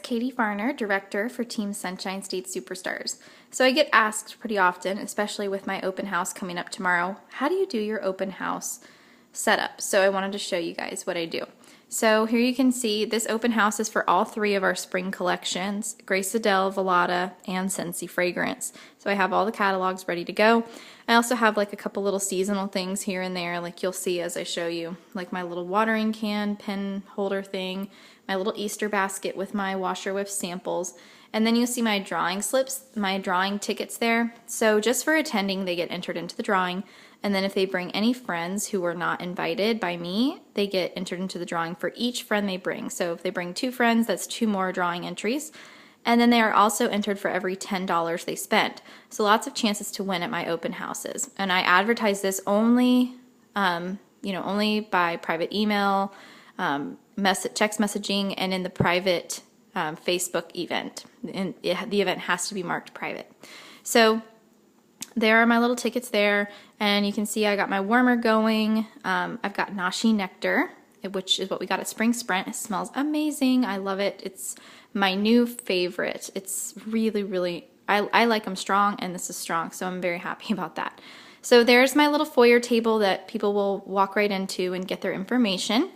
Katie Varner, Director for Team Sunshine State Superstars. So I get asked pretty often, especially with my open house coming up tomorrow, how do you do your open house setup? So I wanted to show you guys what I do. So here you can see this open house is for all three of our spring collections, Grace Adele, Velada, and Scentsy Fragrance. So I have all the catalogs ready to go. I also have like a couple little seasonal things here and there, like you'll see as I show you, like my little watering can, pen holder thing, my little Easter basket with my washer with samples, and then you'll see my drawing slips, my drawing tickets there. So just for attending, they get entered into the drawing. And then if they bring any friends who were not invited by me, they get entered into the drawing for each friend they bring. So if they bring 2 friends, that's 2 more drawing entries. And then they are also entered for every $10 they spend. So lots of chances to win at my open houses. And I advertise this only, only by private email, text messaging, and in the private Facebook event. And the event has to be marked private. So there are my little tickets there, and you can see I got my warmer going. I've got Nashi Nectar, which is what we got at Spring Sprint. It smells amazing. I love it. It's my new favorite. It's really, really, I like them strong, and this is strong, so I'm very happy about that. So there's my little foyer table that people will walk right into and get their information.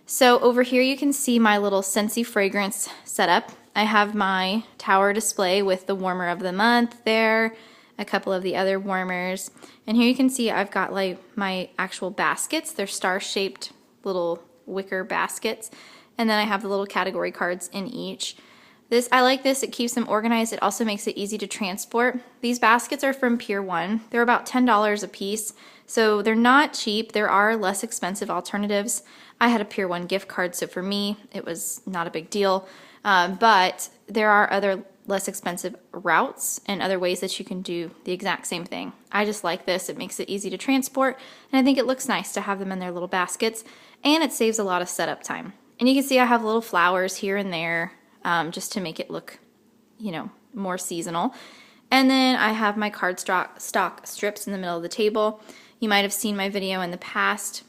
So over here you can see my little Scentsy fragrance setup. I have my tower display with the warmer of the month there, a couple of the other warmers, and here you can see I've got like my actual baskets. They're star-shaped little wicker baskets, and then I have the little category cards in each. I like this. It keeps them organized. It also makes it easy to transport. These baskets are from Pier 1. They're about $10 a piece, so they're not cheap. There are less expensive alternatives. I had a Pier 1 gift card, so for me it was not a big deal, but there are other less expensive routes and other ways that you can do the exact same thing. I just like this. It makes it easy to transport, and I think it looks nice to have them in their little baskets, and it saves a lot of setup time. And you can see I have little flowers here and there just to make it look, more seasonal. And then I have my cardstock strips in the middle of the table. You might have seen my video in the past.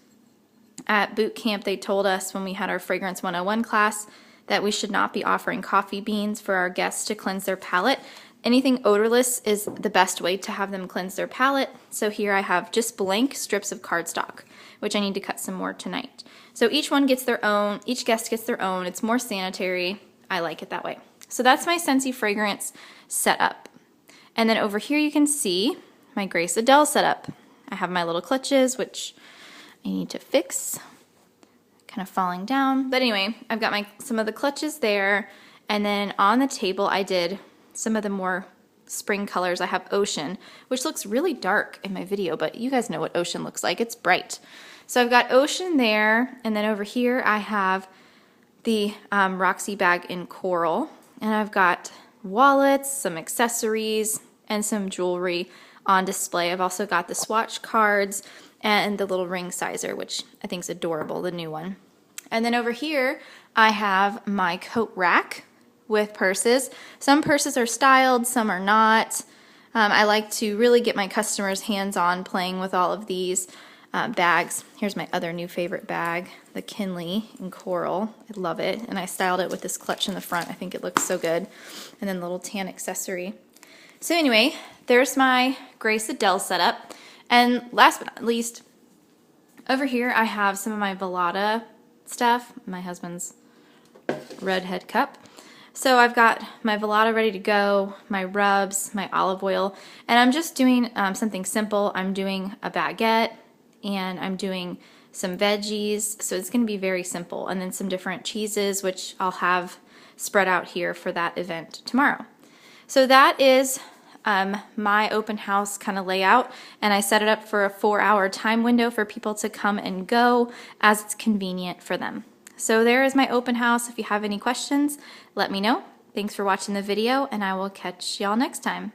At boot camp, they told us when we had our Fragrance 101 class that we should not be offering coffee beans for our guests to cleanse their palate. Anything odorless is the best way to have them cleanse their palate. So here I have just blank strips of cardstock, which I need to cut some more tonight. So each guest gets their own. It's more sanitary. I like it that way. So that's my Scentsy fragrance setup. And then over here you can see my Grace Adele setup. I have my little clutches, which I need to fix. Kind of falling down. But anyway, I've got some of the clutches there, and then on the table I did some of the more spring colors. I have Ocean, which looks really dark in my video, but you guys know what Ocean looks like. It's bright. So I've got Ocean there, and then over here I have the Roxy bag in Coral, and I've got wallets, some accessories, and some jewelry on display. I've also got the swatch cards and the little ring sizer, which I think is adorable, the new one. And then over here, I have my coat rack with purses. Some purses are styled, some are not. I like to really get my customers hands-on playing with all of these bags. Here's my other new favorite bag, the Kinley in Coral. I love it, and I styled it with this clutch in the front. I think it looks so good. And then the little tan accessory. So anyway, there's my Grace Adele setup. And last but not least, over here I have some of my Velada stuff, my husband's redhead cup. So I've got my Velada ready to go, my rubs, my olive oil, and I'm just doing something simple. I'm doing a baguette, and I'm doing some veggies, so it's going to be very simple, and then some different cheeses, which I'll have spread out here for that event tomorrow. So that is my open house kind of layout, and I set it up for a 4-hour time window for people to come and go as it's convenient for them. So there is my open house. If you have any questions, let me know. Thanks for watching the video, and I will catch y'all next time.